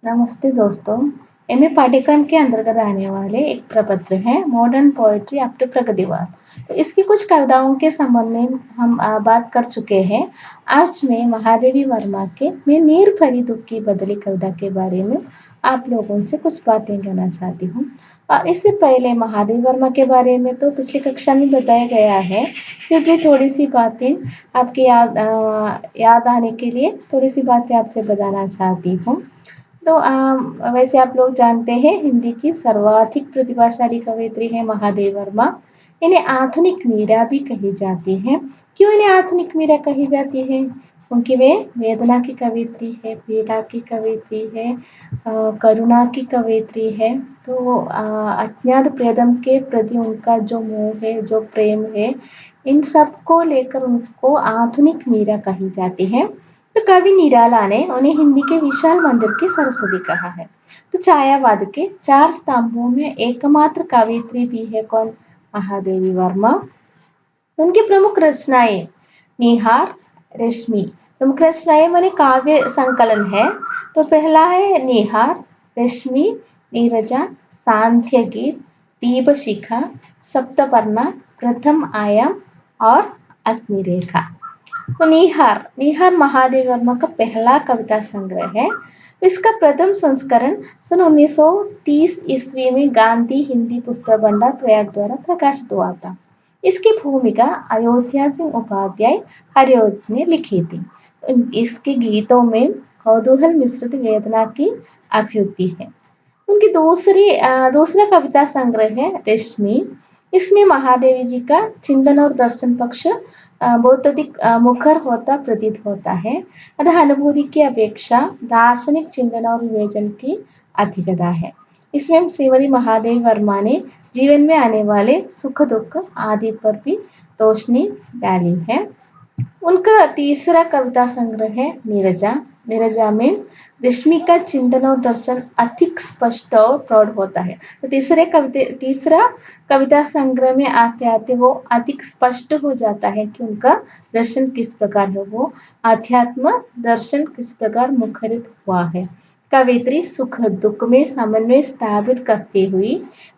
नमस्ते दोस्तों। एमए पाठ्यक्रम के अंतर्गत आने वाले एक प्रपत्र है मॉडर्न पोएट्री अप टू प्रगतिवाद। तो इसकी कुछ कविताओं के संबंध में हम बात कर चुके हैं। आज मैं महादेवी वर्मा के मैं नीर भरी दुख की बदली कविता के बारे में आप लोगों से कुछ बातें कहना चाहती हूँ। और इससे पहले महादेवी वर्मा के बारे में तो पिछली कक्षा में बताया गया है, फिर भी थोड़ी सी बातें आपके याद आने के लिए थोड़ी सी बातें आपसे बताना चाहती हूँ। तो वैसे आप लोग जानते हैं हिंदी की सर्वाधिक प्रतिभाशाली कवयित्री है महादेवी वर्मा। इन्हें आधुनिक मीरा भी कही जाती है। क्यों इन्हें आधुनिक मीरा कही जाती है? क्योंकि वे वेदना की कवयित्री है, पीड़ा की कवयित्री है, करुणा की कवयित्री है। तो अज्ञात प्रियतम के प्रति उनका जो मोह है, जो प्रेम है, इन सब को लेकर उनको आधुनिक मीरा कही जाती है। तो कवि निराला ने उन्हें हिंदी के विशाल मंदिर की सरस्वती कहा है। तो छायावाद के चार स्तंभों में एकमात्र कवयित्री भी है कौन? महादेवी वर्मा। उनकी प्रमुख रचनाएं निहार, रश्मि। प्रमुख रचनाएं माने काव्य संकलन है। तो पहला है निहार, रश्मि, नीरजा, सांध्य गीत, दीपशिखा, सप्तपर्णा, प्रथम आयाम और अग्निरेखा। तो निहार महादेवी वर्मा का पहला कविता संग्रह है। इसका प्रथम संस्करण सन 1930 ईस्वी में गांधी हिंदी पुस्तक भंडार प्रयाग द्वारा प्रकाशित हुआ था। इसकी भूमिका अयोध्या सिंह उपाध्याय हरिऔध ने लिखी थी। इसके गीतों में कौतूहल मिश्रित वेदना की अभिव्यक्ति है। उनकी दूसरा कविता संग्रह है रश्मि। इसमें महादेवी जी का चिंतन और दर्शन पक्ष बहुत अधिक मुखर होता प्रतीत होता है। अतः अनुभूति की अपेक्षा दार्शनिक चिंतन और विवेचन की अधिकता है। इसमें श्रीमती महादेवी वर्मा ने जीवन में आने वाले सुख दुख आदि पर भी रोशनी डाली है। उनका तीसरा कविता संग्रह है नीरजा। नीरजा में रश्मि का चिंतन और दर्शन अधिक स्पष्ट और प्रौढ़ होता है। तो तीसरा कविता संग्रह में आते आते वो अधिक स्पष्ट हो जाता है कि उनका दर्शन किस प्रकार है, वो आध्यात्म दर्शन किस प्रकार मुखरित हुआ है। कवित्री सुख दुख में समन्वय स्थापित करती हुई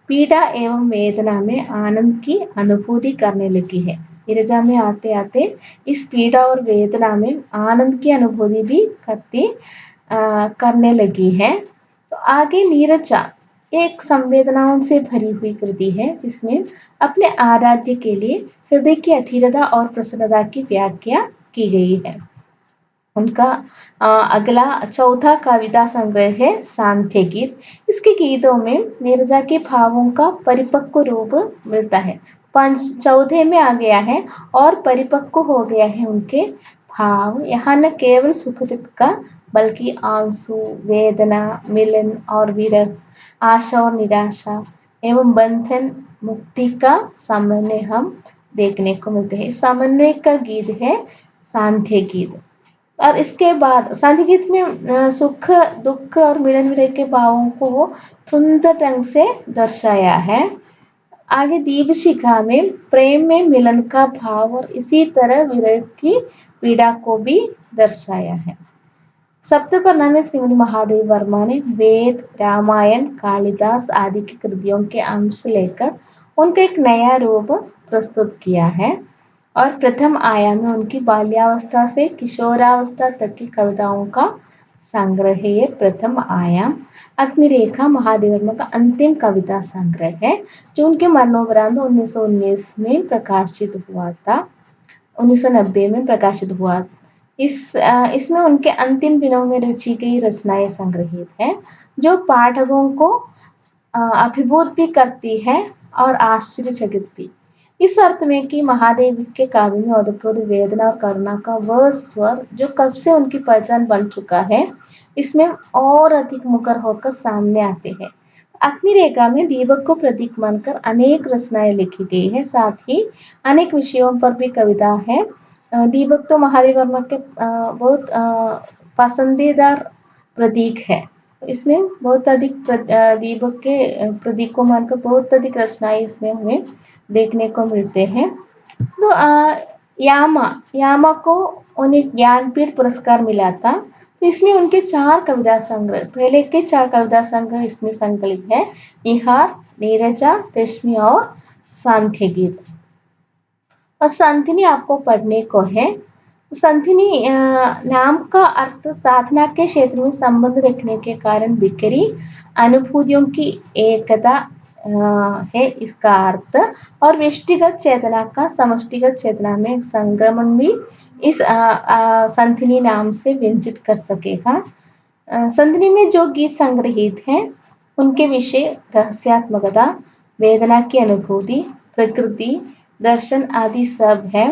पीड़ा एवं वेदना में आनंद की अनुभूति करने लगी है। नीरजा में आते आते इस पीड़ा और वेदना में आनंद की अनुभूति भी करने लगी है। तो आगे नीरजा एक संवेदनाओं से भरी हुई कृति है जिसमें अपने आराध्य के लिए हृदय की अधीरता और प्रसन्नता की व्याख्या की गई है। उनका अगला चौथा कविता संग्रह है सांध्य गीत। इसके गीतों में नीरजा के भावों का परिपक्व रूप मिलता है। चौथे में आ गया है और परिपक्व हो गया है उनके भाव। यहाँ न केवल सुख दुख का बल्कि आंसू, वेदना, मिलन और विरह, आशा और निराशा एवं बंधन मुक्ति का समन्वय हम देखने को मिलते हैं। समन्वय का गीत है सांध्य गीत। और इसके बाद सांध्य गीत में सुख दुख और मिलन विरह के भावों को सुंदर ढंग से दर्शाया है। आगे दीपशिखा में प्रेम में मिलन का भाव और इसी तरह विरह की पीड़ा को भी दर्शाया है। सप्तपर्णा में श्रीमती महादेवी वर्मा ने वेद, रामायण, कालिदास आदि की कृतियों के अंश लेकर उनका एक नया रूप प्रस्तुत किया है। और प्रथम आयाम में उनकी बाल्यावस्था से किशोरावस्था तक की कविताओं का संग्रह है ये प्रथम आयाम। अग्निरेखा महादेवी वर्मा का अंतिम कविता संग्रह है जो उनके मरणोपरांत 1919 में प्रकाशित हुआ था। 1990 में प्रकाशित हुआ। इसमें उनके अंतिम दिनों में रची गई रचनाएं संग्रहित है जो पाठकों को अभिभूत भी करती है और आश्चर्यचकित भी। इस अर्थ में कि महादेव के काव्य में ओतप्रोत वेदना और करुणा का वह स्वर जो कब से उनकी पहचान बन चुका है, इसमें और अधिक मुखर होकर सामने आते हैं। अग्निरेखा में दीपक को प्रतीक मानकर अनेक रचनाएं लिखी गई है, साथ ही अनेक विषयों पर भी कविता है। दीपक तो महादेवी वर्मा के बहुत पसंदीदा प्रतीक है। इसमें बहुत अधिक दीपक के प्रतीक को मानकर बहुत अधिक रचनाएं इसमें हमें देखने को मिलते हैं। तो यामा को उन्हें ज्ञानपीठ पुरस्कार मिला था तो इसमें उनके 4 कविता संग्रह, पहले के 4 कविता संग्रह इसमें संकलित है, निहार, नीरजा, रश्मि और सांध्य गीत। और संथिनी आपको पढ़ने को है। संथिनी नाम का अर्थ साधना के क्षेत्र में संबंध रखने के कारण बिखरी अनुभूतियों की एकता है इसका अर्थ, और व्यष्टिगत चेतना का समष्टिगत चेतना में संक्रमण भी इस संथिनी नाम से व्यंजित कर सकेगा। संधिनी में जो गीत संग्रहित हैं उनके विषय रहस्यात्मकता, वेदना की अनुभूति, प्रकृति, दर्शन आदि सब है।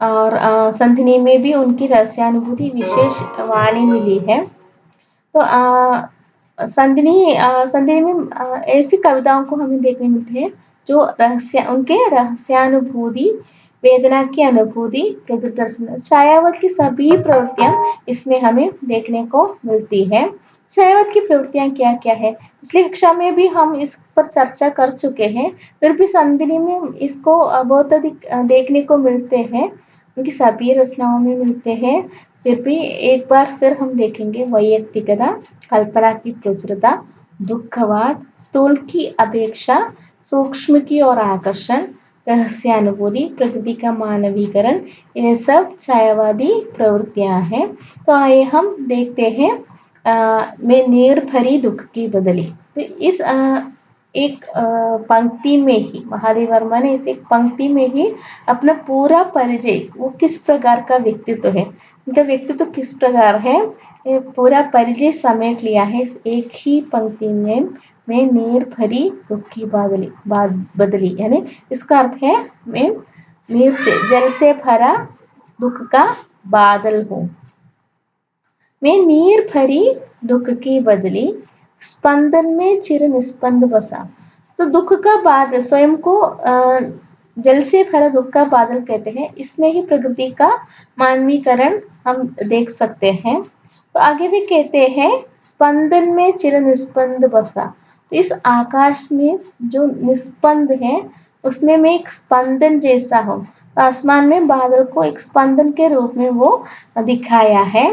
और संधिनी में भी उनकी रहस्यानुभूति विशेष वाणी मिली है। तो संधिनी में ऐसी कविताओं को हमें देखने मिलती है जो उनके रहस्यानुभूति, वेदना की अनुभूति, प्रकृति दर्शन, छायावत की सभी प्रवृत्तियां इसमें हमें देखने को मिलती है। छायावत की प्रवृत्तियां क्या क्या है, पिछली कक्षा में भी हम इस पर चर्चा कर चुके हैं, फिर भी संधिनी में इसको बहुत अधिक देखने को मिलते हैं, उनकी सभी रचनाओं में मिलते हैं। फिर भी एक बार फिर हम देखेंगे वैयक्तिकता, कल्पना की प्रचुरता, दुखवाद, स्थूल की अपेक्षा सूक्ष्म की ओर आकर्षण, रहस्यानुभूति, प्रकृति का मानवीकरण, ये सब छायावादी प्रवृत्तियां हैं। तो आइए हम देखते हैं मैं नीर भरी दुख की बदली। तो इस एक पंक्ति में ही महादेव वर्मा ने इस एक पंक्ति में ही अपना पूरा परिचय, वो किस प्रकार का व्यक्तित्व है, उनका व्यक्तित्व किस प्रकार है, ये पूरा परिचय समेट लिया है इस एक ही पंक्ति में। मैं नीर भरी दुख की बदली, यानी इसका अर्थ है मैं नीर से, जल से भरा दुख का बादल हूँ। मैं नीर भरी दुख की बदली, स्पंदन में चिर निस्पंद बसा। तो दुख का बादल, स्वयं को जल से भरा दुख का बादल कहते हैं, इसमें ही प्रकृति का मानवीकरण हम देख सकते हैं। तो आगे भी कहते हैं स्पंदन में चिर निस्पंद बसा। तो इस आकाश में जो निस्पंद है उसमें मैं एक स्पंदन जैसा हूँ। आसमान में बादल को एक स्पंदन के रूप में वो दिखाया है।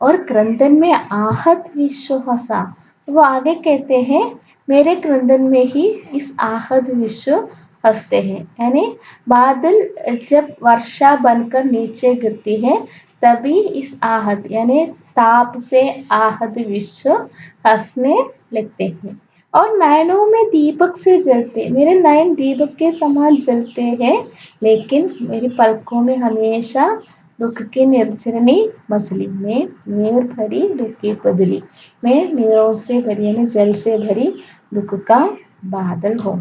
और क्रंदन में आहत विश्व हंसा, वो आगे कहते हैं मेरे क्रंदन में ही इस आहत विश्व हंसते हैं, यानी बादल जब वर्षा बनकर नीचे गिरती है तभी इस आहत यानी ताप से आहत विश्व हंसने लगते हैं। और नयनों में दीपक से जलते, मेरे नयन दीपक के समान जलते हैं, लेकिन मेरी पलकों में हमेशा दुख की निर्झरनी मछली में नीर भरी दुख की बदली, मैं नीरों से भरी यानी जल से भरी दुख का बादल हूँ।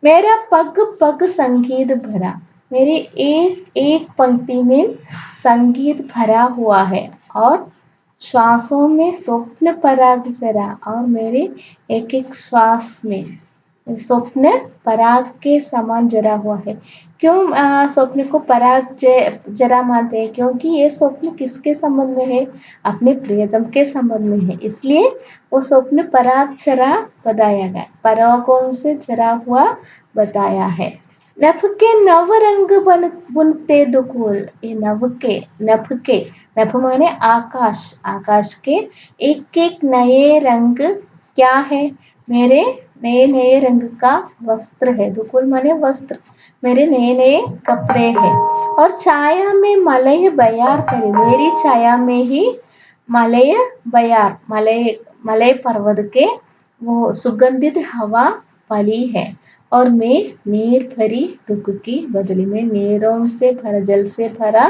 मेरा पग पग संगीत भरा, मेरी एक एक पंक्ति में संगीत भरा हुआ है, और श्वासों में स्वप्न पराग जरा, और मेरे एक एक श्वास में स्वप्न पराग के समान जरा हुआ है। क्यों स्वप्न को पराग जरा मानते हैं, क्योंकि ये स्वप्न किसके संबंध में है, अपने प्रियतम के संबंध में है, इसलिए वो स्वप्न पराग जरा बताया गया, परागों से जरा हुआ बताया है। नभ के नव रंग बुनते दुकूल, ये नभ के नभ माने आकाश, आकाश के एक एक नए रंग क्या है, मेरे नए नए रंग का वस्त्र है। दुकुल माने वस्त्र, मेरे नए नए कपड़े हैं। और छाया में मलय बयार करे, मेरी छाया में ही मलय बयार, मलय पर्वत के वो सुगंधित हवा फली है। और मैं नीर भरी दुख की बदली में नीरों से भरा, जल से भरा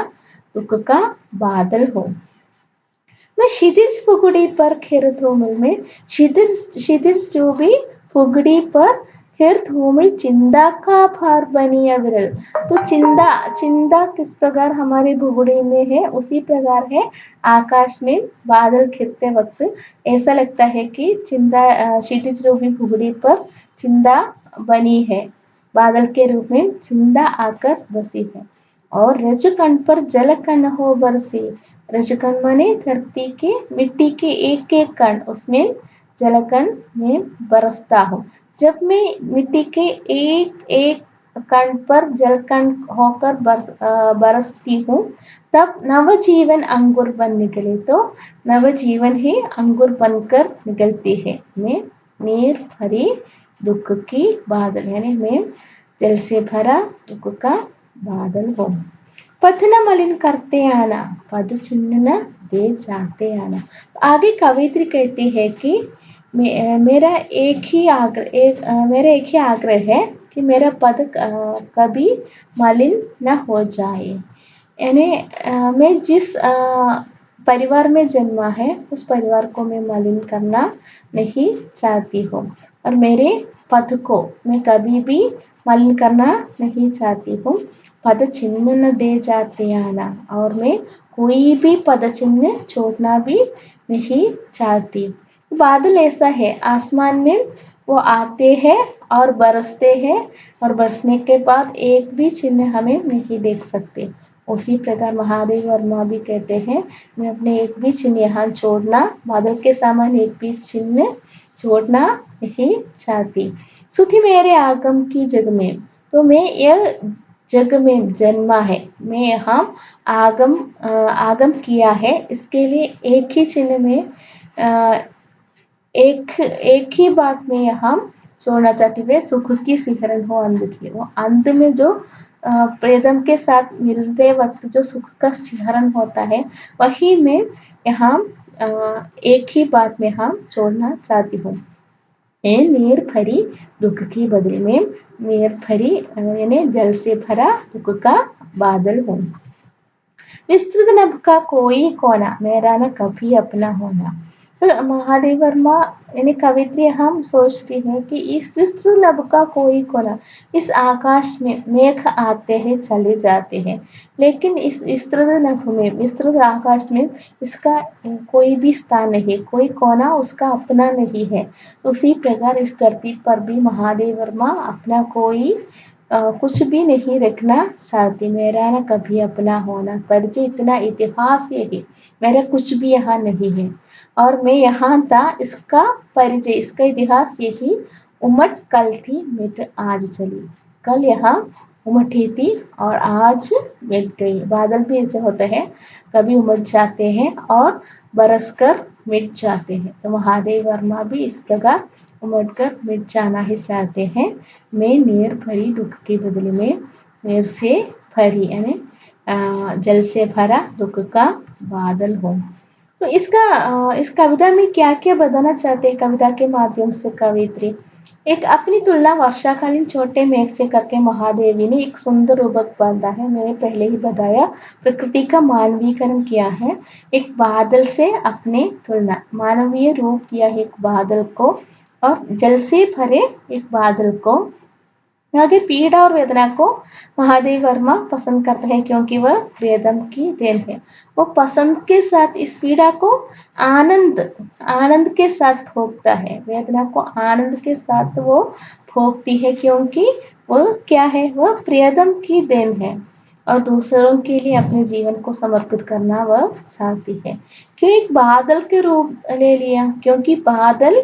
दुख का बादल हूँ। मैं क्षितिज फुगड़ी पर खिर धूमिल में, क्षितिज जो भी फुगड़ी पर खिर धूमिल चिंदा का भार बनी अविरल। तो चिंदा किस प्रकार हमारी भुगड़ी में है, उसी प्रकार है आकाश में बादल घिरते वक्त ऐसा लगता है कि चिंदा क्षितिज रूपी भुगड़ी पर चिंदा बनी है, बादल के रूप में चिंदा आकर बसी है। और रजकण पर जलकण हो बरसी, रजकण माने धरती के मिट्टी के एक एक कण, उसमें जलकण में बरसता हूँ। जब मैं मिट्टी के एक एक कंठ पर जलकंठ होकर बरसती हूँ, तब नवजीवन अंकुर बन निकले। तो नवजीवन ही अंकुर बनकर निकलती है। मैं नीर भरी दुख की बादल, यानी मैं जल से भरा दुख का बादल हूँ। पथ न मलिन करते आना, पद चिन्ह न दे जाते आना। आगे कवित्री कहती है कि मेरा एक ही आग्रह है कि मेरा पद कभी मलिन न हो जाए। यानी मैं जिस परिवार में जन्मा है उस परिवार को मैं मलिन करना नहीं चाहती हूँ, और मेरे पद को मैं कभी भी मलिन करना नहीं चाहती हूँ। पद चिन्ह न दे जाते आना, और मैं कोई भी पद चिन्ह छोड़ना भी नहीं चाहती। बादल ऐसा है, आसमान में वो आते हैं और बरसते हैं, और बरसने के बाद एक भी चिन्ह हमें नहीं देख सकते। उसी प्रकार महादेव वर्मा भी कहते हैं, मैं अपने एक भी चिन्ह यहाँ छोड़ना, बादल के समान एक भी चिन्ह छोड़ना नहीं चाहती। सुधि मेरे आगम की जग में, तो मैं यह जग में जन्मा है, मैं यहाँ आगम किया है, इसके लिए एक ही चिन्ह में एक ही बात में यहाँ छोड़ना चाहती हूँ, सुख की सिहरन हो अंध की। वो अंध में जो प्रियतम के साथ मिलते वक्त जो सुख का सिहरन होता है, वही मैं यहाँ एक ही बात में यहाँ छोड़ना चाहती हूँ। मैं नीर भरी दुख की बदली में, नीर भरी यानी जल से भरा दुख का बादल हूँ। विस्तृत नभ का कोई कोना, मेरा न कभी अपना होना। तो महादेव वर्मा यानी कवित्री हम सोचती हैं कि इस विस्तृत नभ का कोई कोना, इस आकाश में मेघ आते हैं चले जाते हैं, लेकिन इस विस्तृत नभ में, विस्तृत आकाश में इसका कोई भी स्थान नहीं, कोई कोना उसका अपना नहीं है। उसी प्रकार इस धरती पर भी महादेव वर्मा अपना कोई कुछ भी नहीं रखना चाहती। मेरा न कभी अपना होना, पर जो इतना इतिहास यही, मेरा कुछ भी यहाँ नहीं है, और मैं यहाँ था, इसका परिचय, इसका इतिहास यही। उमट कल थी मिट आज चली, कल यहाँ उमटी थी और आज मिट गई। बादल भी ऐसे होते हैं, कभी उमट जाते हैं और बरस कर मिट जाते हैं। तो महादेव वर्मा भी इस प्रकार उमट कर मिट जाना ही चाहते हैं। मैं नीर भरी दुख के बदले में नीर से भरी यानी जल से भरा दुख का बादल हूँ। तो इस कविता में क्या क्या बताना चाहते हैं कविता के माध्यम से कवित्री? एक अपनी तुलना वर्षाकालीन छोटे मेघ से करके महादेवी ने एक सुंदर रूपक बांधा है। मैंने पहले ही बताया, प्रकृति का मानवीकरण किया है। एक बादल से अपने तुलना, मानवीय रूप दिया है एक बादल को, और जल से भरे एक बादल को। आगे पीड़ा और वेदना को महादेव वर्मा पसंद करता है, क्योंकि वह प्रियतम की देन है। वो पसंद के साथ इस पीड़ा को आनंद आनंद के साथ भोगता है, वेदना को आनंद के साथ वो भोगती है, क्योंकि वो क्या है, वह प्रियतम की देन है, और दूसरों के लिए अपने जीवन को समर्पित करना वह चाहती है। क्यों एक बादल के रूप ले लिया? क्योंकि बादल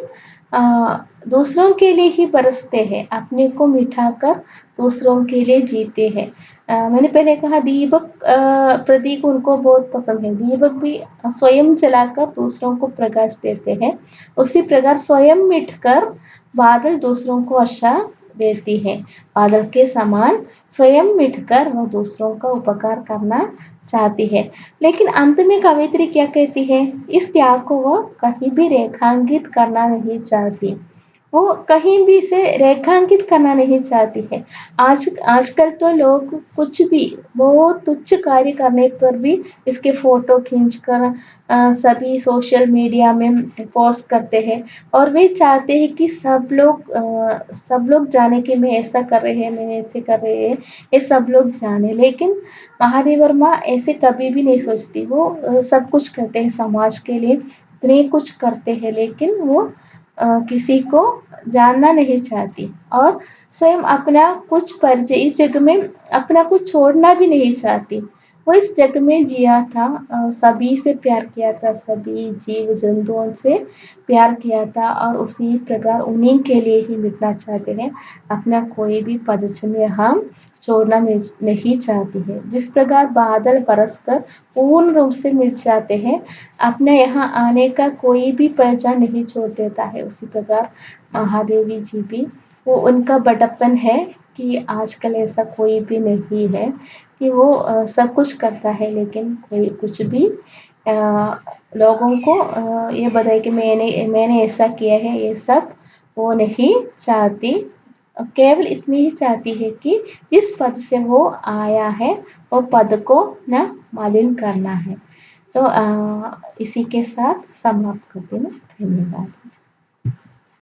दूसरों के लिए ही बरसते हैं, अपने को मिठाकर दूसरों के लिए जीते हैं। मैंने पहले कहा दीपक प्रतीक उनको बहुत पसंद है, दीपक भी स्वयं जलाकर दूसरों को प्रकाश देते हैं, उसी प्रकार स्वयं मिटकर बादल दूसरों को वर्षा देती है। बादल के समान स्वयं मिटकर वह दूसरों का उपकार करना चाहती है। लेकिन अंत में कवित्री क्या कहती है? इस त्याग को वह कहीं भी रेखांकित करना नहीं चाहती, वो कहीं भी इसे रेखांकित करना नहीं चाहती है। आजकल तो लोग कुछ भी बहुत तुच्छ कार्य करने पर भी इसके फोटो खींचकर सभी सोशल मीडिया में पोस्ट करते हैं, और वे चाहते हैं कि सब लोग जाने कि मैं ऐसा कर रहे हैं, मैं ऐसे कर रहे हैं, ये सब लोग जाने। लेकिन महादेव वर्मा ऐसे कभी भी नहीं सोचती। वो सब कुछ करते हैं समाज के लिए, इतने कुछ करते हैं, लेकिन वो किसी को जानना नहीं चाहती, और स्वयं अपना कुछ परिचय इस जग में अपना कुछ छोड़ना भी नहीं चाहती। वो इस जग में जिया था, सभी से प्यार किया था, सभी जीव-जंतुओं से प्यार किया था और उसी प्रकार उन्हीं के लिए ही मिटना चाहते हैं। अपना कोई भी पदचिह्न हम छोड़ना नहीं चाहते हैं। जिस प्रकार बादल बरसकर पूर्ण रूप से मिट जाते हैं, अपने यहाँ आने का कोई भी पहचान नहीं छोड़ देता है, उसी प्रकार महादेवी जी भी वो उनका बड़प्पन है कि आजकल ऐसा कोई भी नहीं है कि वो सब कुछ करता है लेकिन कोई कुछ भी लोगों को ये बताए कि मैंने ऐसा किया है, ये सब वो नहीं चाहती। केवल इतनी ही चाहती है कि जिस पद से वो आया है, वो पद को ना मलिन करना है। तो इसी के साथ समाप्त करती हूँ। धन्यवाद।